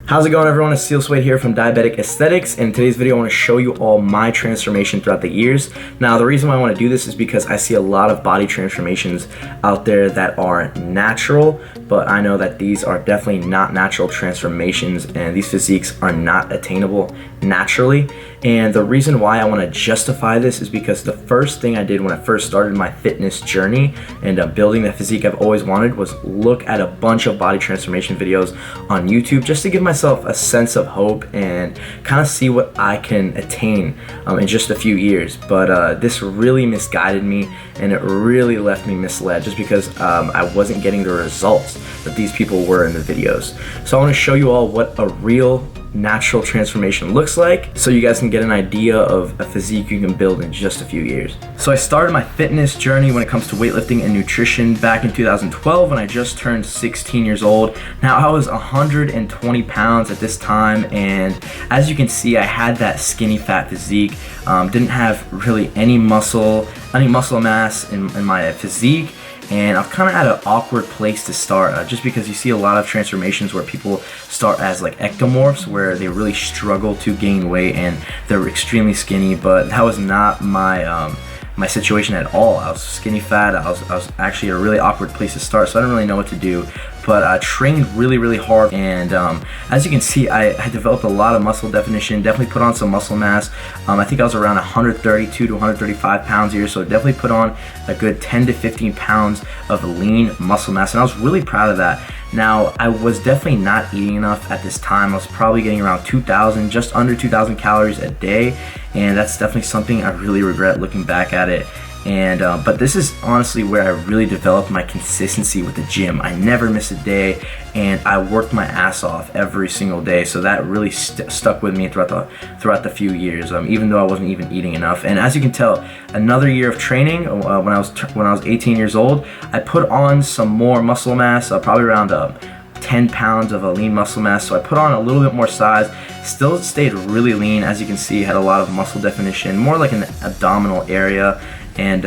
How's it going, everyone? It's Steel Suede here from Diabetic Aesthetics, and in today's video I want to show you all my transformation throughout the years. Now, the reason why I want to do this is because I see a lot of body transformations out there that are natural, but I know that these are definitely not natural transformations, and these physiques are not attainable naturally. And the reason why I want to justify this is because the first thing I did when I first started my fitness journey and building the physique I've always wanted was look at a bunch of body transformation videos on YouTube just to give myself a sense of hope and kind of see what I can attain in just a few years. But this really misguided me, and it really left me misled just because I wasn't getting the results that these people were in the videos. So I want to show you all what a real natural transformation looks like so you guys can get an idea of a physique you can build in just a few years. So I started my fitness journey when it comes to weightlifting and nutrition back in 2012 when I just turned 16 years old. Now, I was 120 pounds at this time, and as you can see, I had that skinny fat physique. Didn't have really any muscle mass in my physique. And I'm kind of at an awkward place to start just because you see a lot of transformations where people start as like ectomorphs, where they really struggle to gain weight and they're extremely skinny, but that was not my my situation at all. I was skinny fat. I was actually at a really awkward place to start, so I didn't really know what to do. But I trained really hard, and as you can see, I developed a lot of muscle definition, definitely put on some muscle mass. I think I was around 132 to 135 pounds a year, so definitely put on a good 10 to 15 pounds of lean muscle mass, and I was really proud of that. Now, I was definitely not eating enough at this time. I was probably getting around 2,000, just under 2,000 calories a day, and that's definitely something I really regret looking back at it. And but this is honestly where I really developed my consistency with the gym. I never missed a day, and I worked my ass off every single day. So that really stuck with me throughout the few years, even though I wasn't even eating enough. And as you can tell, another year of training. When I was 18 years old, I put on some more muscle mass, probably around 10 pounds of a lean muscle mass. So I put on a little bit more size, still stayed really lean. As you can see, had a lot of muscle definition, more like an abdominal area. And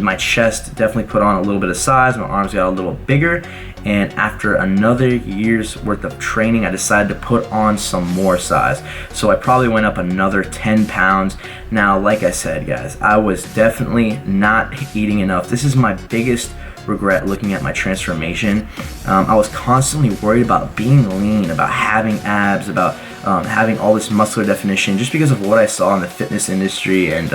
my chest definitely put on a little bit of size. My arms got a little bigger. And after another year's worth of training, I decided to put on some more size. So I probably went up another 10 pounds. Now, like I said, guys, I was definitely not eating enough. This is my biggest regret looking at my transformation. I was constantly worried about being lean, about having abs, about having all this muscular definition, just because of what I saw in the fitness industry and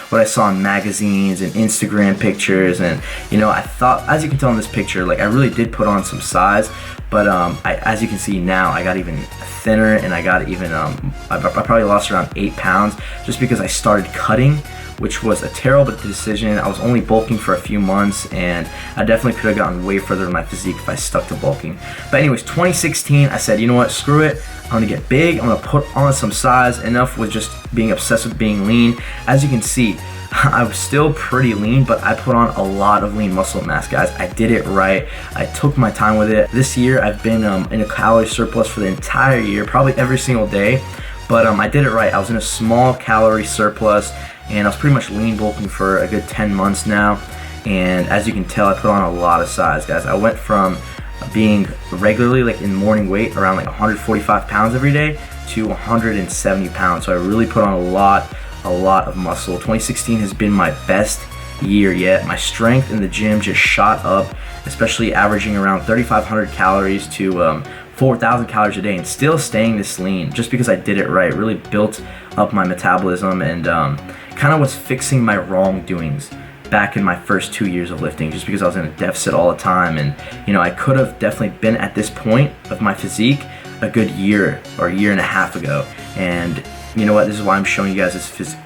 what I saw in magazines and Instagram pictures. And I thought, as you can tell in this picture, like I really did put on some size, but as you can see now, I got even thinner, and I got even I probably lost around 8 pounds just because I started cutting, which was a terrible decision. I was only bulking for a few months, and I definitely could have gotten way further in my physique if I stuck to bulking. But anyways, 2016, I said, you know what, screw it. I'm gonna get big, I'm gonna put on some size. Enough with just being obsessed with being lean. As you can see, I was still pretty lean, but I put on a lot of lean muscle mass, guys. I did it right. I took my time with it. This year, I've been in a calorie surplus for the entire year, probably every single day. But I did it right. I was in a small calorie surplus, and I was pretty much lean bulking for a good 10 months now. And as you can tell, I put on a lot of size, guys. I went from being regularly, like in morning weight, around like 145 pounds every day to 170 pounds. So I really put on a lot of muscle. 2016 has been my best year yet. My strength in the gym just shot up, especially averaging around 3,500 calories to 4,000 calories a day, and still staying this lean just because I did it right. Really built up my metabolism, and kind of was fixing my wrongdoings back in my first 2 years of lifting, just because I was in a deficit all the time. And I could have definitely been at this point of my physique a good year or a year and a half ago. And you know what, this is why I'm showing you guys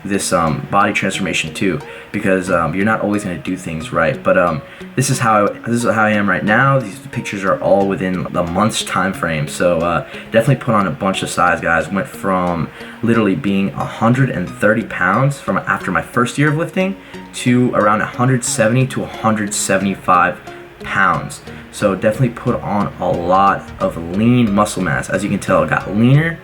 this body transformation too, because you're not always going to do things right. But this is how I am right now. These pictures are all within the month's time frame. So definitely put on a bunch of size, guys. Went from literally being 130 pounds from after my first year of lifting to around 170 to 175 pounds. So definitely put on a lot of lean muscle mass. As you can tell, it got leaner,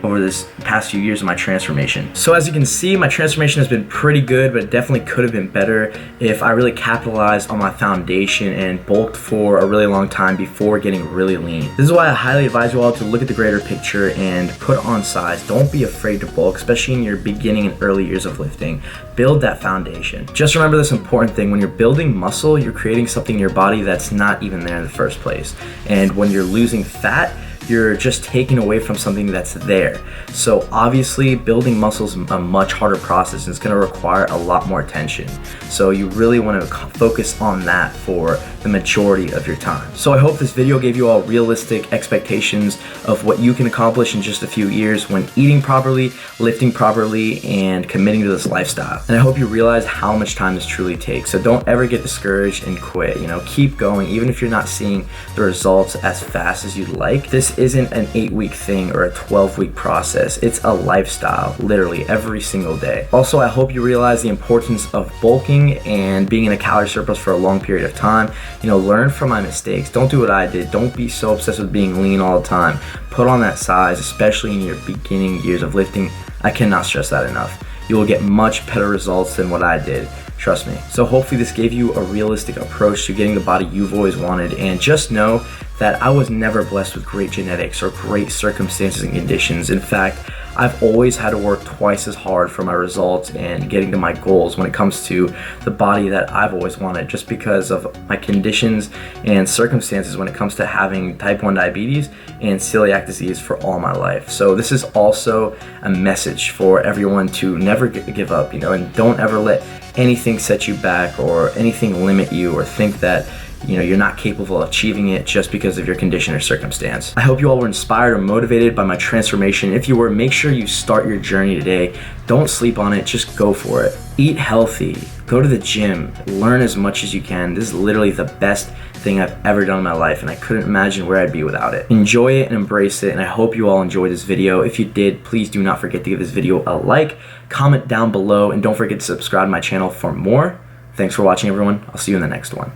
over this past few years of my transformation. So as you can see, my transformation has been pretty good, but it definitely could have been better if I really capitalized on my foundation and bulked for a really long time before getting really lean. This is why I highly advise you all to look at the greater picture and put on size. Don't be afraid to bulk, especially in your beginning and early years of lifting. Build that foundation. Just remember this important thing: when you're building muscle, you're creating something in your body that's not even there in the first place. And when you're losing fat, you're just taking away from something that's there. So obviously building muscle is a much harder process, and it's going to require a lot more attention. So you really want to focus on that for the majority of your time. So I hope this video gave you all realistic expectations of what you can accomplish in just a few years when eating properly, lifting properly, and committing to this lifestyle. And I hope you realize how much time this truly takes. So don't ever get discouraged and quit. Keep going, even if you're not seeing the results as fast as you'd like. This isn't an 8-week thing or a 12-week process. It's a lifestyle, literally every single day. Also, I hope you realize the importance of bulking and being in a calorie surplus for a long period of time. Learn from my mistakes. Don't do what I did. Don't be so obsessed with being lean all the time. Put on that size, especially in your beginning years of lifting. I cannot stress that enough. You will get much better results than what I did. Trust me. So hopefully this gave you a realistic approach to getting the body you've always wanted. And just know that I was never blessed with great genetics or great circumstances and conditions. In fact, I've always had to work twice as hard for my results and getting to my goals when it comes to the body that I've always wanted, just because of my conditions and circumstances when it comes to having type 1 diabetes and celiac disease for all my life. So this is also a message for everyone to never give up, and don't ever let anything set you back or anything limit you or think that you're not capable of achieving it just because of your condition or circumstance. I hope you all were inspired or motivated by my transformation. If you were, make sure you start your journey today. Don't sleep on it, just go for it. Eat healthy, go to the gym, learn as much as you can. This is literally the best thing I've ever done in my life, and I couldn't imagine where I'd be without it. Enjoy it and embrace it, and I hope you all enjoyed this video. If you did, please do not forget to give this video a like, comment down below, and don't forget to subscribe to my channel for more. Thanks for watching, everyone. I'll see you in the next one.